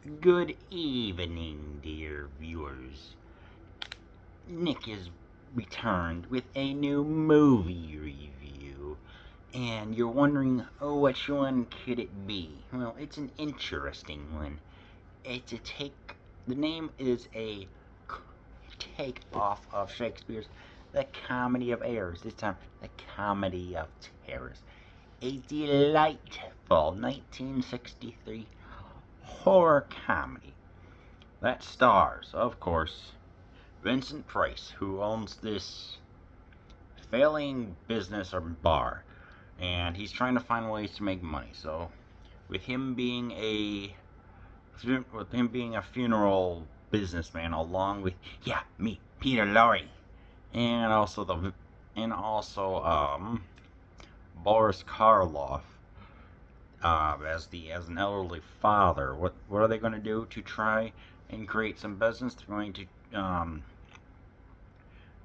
Good evening, dear viewers. Nick is returned with a new movie review, and you're wondering, oh, which one could it be? Well, it's an interesting one. It's a take. The name is a take off of Shakespeare's The Comedy of Errors. This time, The Comedy of Terrors. A delightful 1963 horror comedy that stars, of course, Vincent Price, who owns this failing business or bar, and he's trying to find ways to make money. So, with him being a funeral businessman, along with me, Peter Lorre, and also Boris Karloff, as an elderly father. What are they going to do to try and create some business? They're going to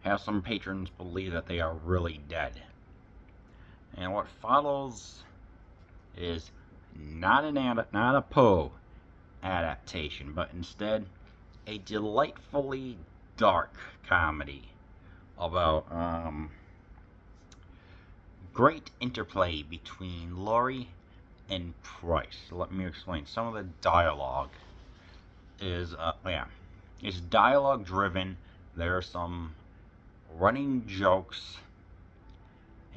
have some patrons believe that they are really dead. And what follows is not a Poe adaptation, but instead a delightfully dark comedy about great interplay between Lorre and Price. Let me explain. Some of the dialogue is it's dialogue driven. There are some running jokes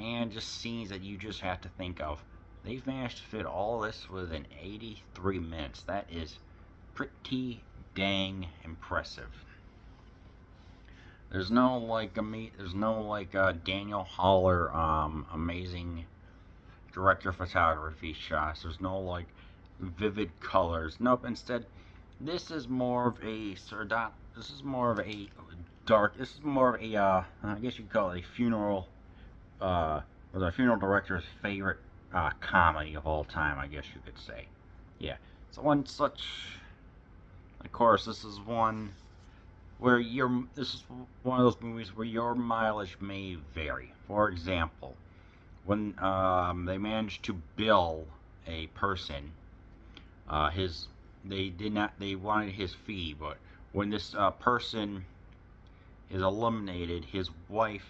and just scenes that you just have to think of. They've managed to fit all this within 83 minutes. That is pretty dang impressive. There's no Daniel Holler amazing director of photography shots. There's no like vivid colors. Nope. Instead, this is more of a This is more of a dark. This is more of a I guess you'd call it a funeral. Was a funeral director's favorite comedy of all time. I guess you could say. Yeah. So one such. Of course, this is one this is one of those movies where your mileage may vary. For example, when they managed to bill a person, they wanted his fee, but when this person is eliminated, his wife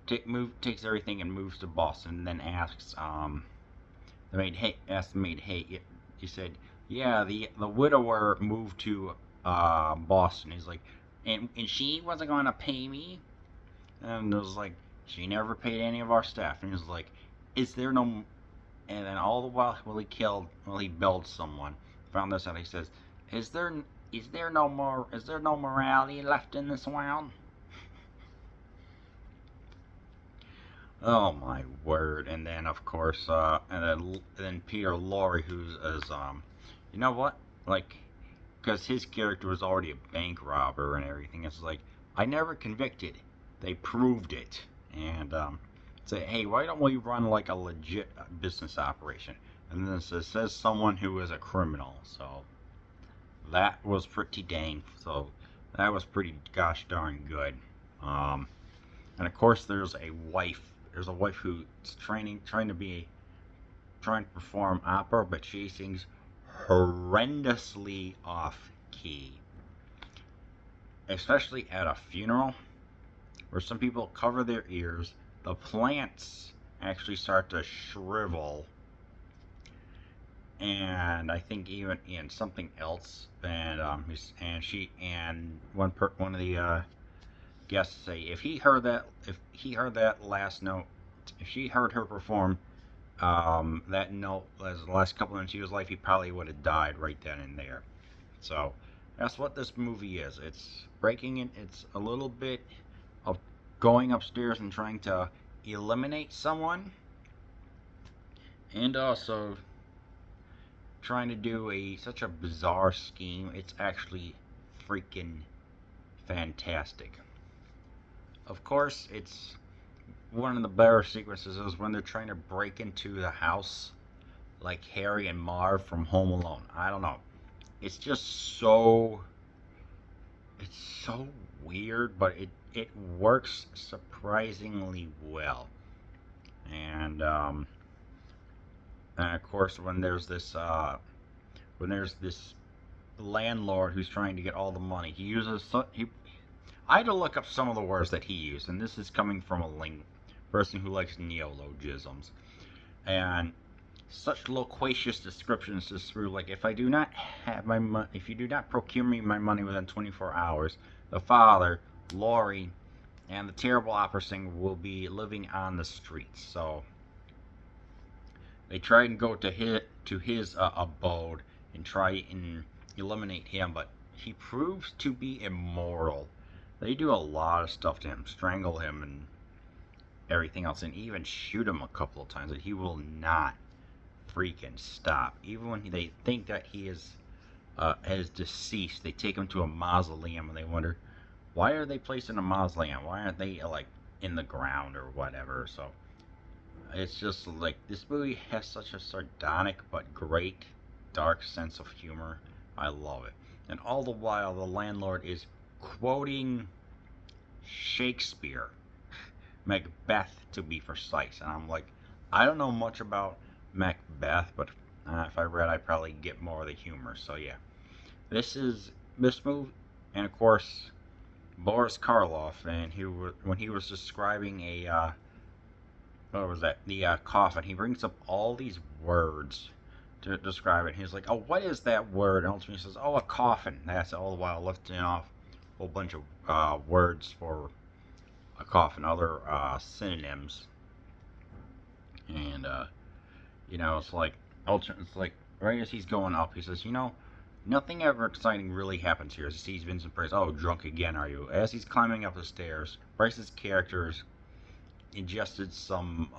takes everything and moves to Boston, and then asks the maid, hey, he said, yeah, the widower moved to Boston. He's like, and she wasn't going to pay me, and it was like, she never paid any of our staff. And he was like, is there no? And then all the while he billed someone, found this out. He says, is there no morality left in this world? Oh my word! And then of course, then Peter Lorre, who's as you know what, like, because his character was already a bank robber and everything. It's like, I never convicted. They proved it, and say, hey, why don't we run like a legit business operation? And then it says someone who is a criminal. So that was pretty dang. So that was pretty gosh darn good. And of course, there's a wife. There's a wife who's trying to perform opera, but she sings horrendously off key, especially at a funeral where some people cover their ears. The plants actually start to shrivel, and I think even in something else. And one of the guests say if he heard that last note, if she heard her perform that note as the last couple of minutes of his life, he probably would have died right then and there. So that's what this movie is. It's breaking it. It's a little bit of going upstairs and trying to eliminate someone, and also trying to do such a bizarre scheme. It's actually freaking fantastic. Of course, it's one of the better sequences is when they're trying to break into the house, like Harry and Marv from Home Alone. I don't know. It's just it's so weird, but it works surprisingly well. And of course, when there's this when there's this landlord who's trying to get all the money. I had to look up some of the words that he used, and this is coming from a person who likes neologisms. And such loquacious descriptions just through, like, if you do not procure me my money within 24 hours, the father, Lorre, and the terrible opera singer will be living on the streets. So they try and go to his abode and try and eliminate him, but he proves to be immoral. They do a lot of stuff to him, strangle him and everything else, and even shoot him a couple of times, and he will not freaking stop. Even when they think that he is deceased, they take him to a mausoleum, and they wonder, why are they placed in a mausoleum? Why aren't they, like, in the ground or whatever? So it's just like, this movie has such a sardonic but great dark sense of humor. I love it. And all the while, the landlord is quoting Shakespeare, Macbeth to be precise. And I'm like, I don't know much about Macbeth, but if I read, I'd probably get more of the humor. So yeah, this movie, and of course, Boris Karloff, and when he was describing what was that? The coffin. He brings up all these words to describe it. He's like, "Oh, what is that word?" And ultimately he says, "Oh, a coffin." That's all the while lifting off a whole bunch of words for a coffin, other synonyms, and it's like right as he's going up, he says, nothing ever exciting really happens here. As he sees Vincent Price, oh, drunk again, are you? As he's climbing up the stairs, Bryce's characters ingested some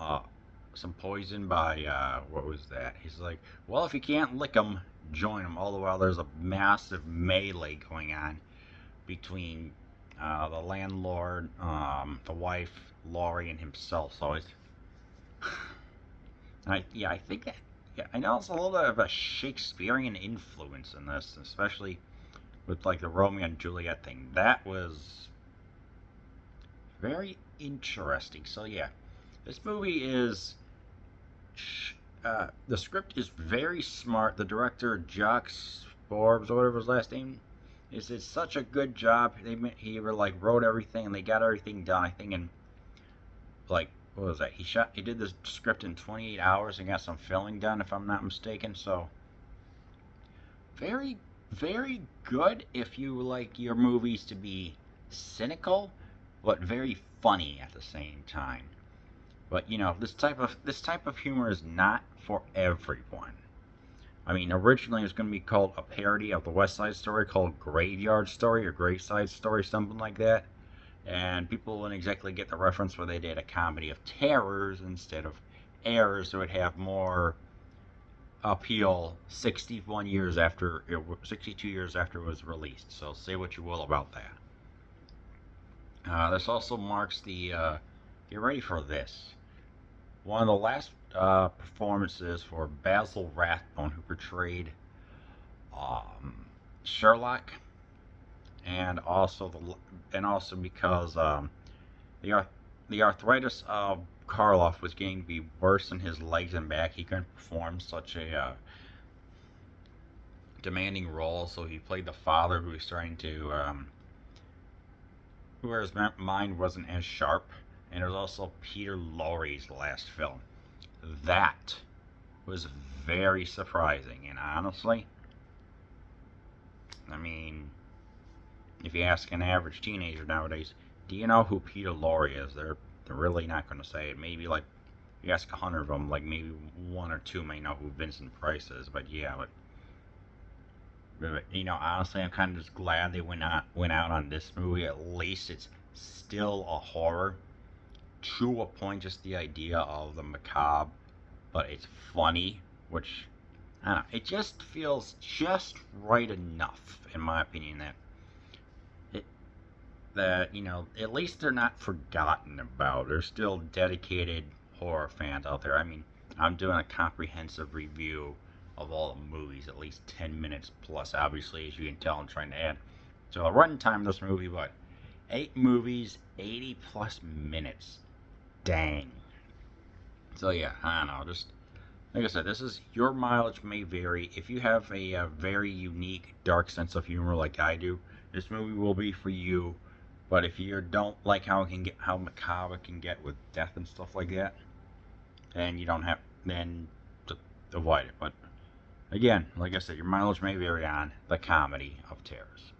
poison by, what was that? He's like, well, if you can't lick them, join them. All the while there's a massive melee going on between the landlord, the wife, Lorre, and himself. So it's, I think that, I know it's a little bit of a Shakespearean influence in this, especially with, like, the Romeo and Juliet thing. That was very interesting. So yeah, this movie is, the script is very smart. The director, Jacques Forbes, or whatever his last name is, did such a good job. He wrote everything, and they got everything done, I think, in, like, what was that? He did this script in 28 hours and got some filming done, if I'm not mistaken. So very, very good if you like your movies to be cynical, but very funny at the same time. But this type of humor is not for everyone. I mean, originally it was going to be called a parody of the West Side Story called Graveyard Story or Graveside Story, something like that. And people wouldn't exactly get the reference where they did a comedy of terrors instead of errors, so it would have more appeal 62 years after it was released. So say what you will about that. This also marks the, get ready for this, one of the last performances for Basil Rathbone, who portrayed Sherlock, and also because the arthritis of Karloff was getting to be worse in his legs and back, he couldn't perform such a demanding role. So he played the father who was trying to, where his mind wasn't as sharp. And it was also Peter Lorre's last film. That was very surprising, and honestly, I mean, if you ask an average teenager nowadays, do you know who Peter Lorre is? They're really not going to say it. Maybe, like, if you ask 100 of them, like, maybe one or two may know who Vincent Price is. But yeah, but honestly, I'm kind of just glad they went out on this movie. At least it's still a horror. To a point, just the idea of the macabre, but it's funny, which, I don't know, it just feels just right enough, in my opinion, that at least they're not forgotten about. There's still dedicated horror fans out there. I mean, I'm doing a comprehensive review of all the movies, at least 10 minutes plus, obviously, as you can tell. I'm trying to add so the runtime of this movie, but 8 movies, 80 plus minutes. Dang. So yeah, I don't know, just like I said, this is your mileage may vary. If you have a very unique, dark sense of humor like I do, this movie will be for you. But if you don't like how macabre it can get with death and stuff like that, then you don't have then avoid it. But again, like I said, your mileage may vary on the comedy of terrors.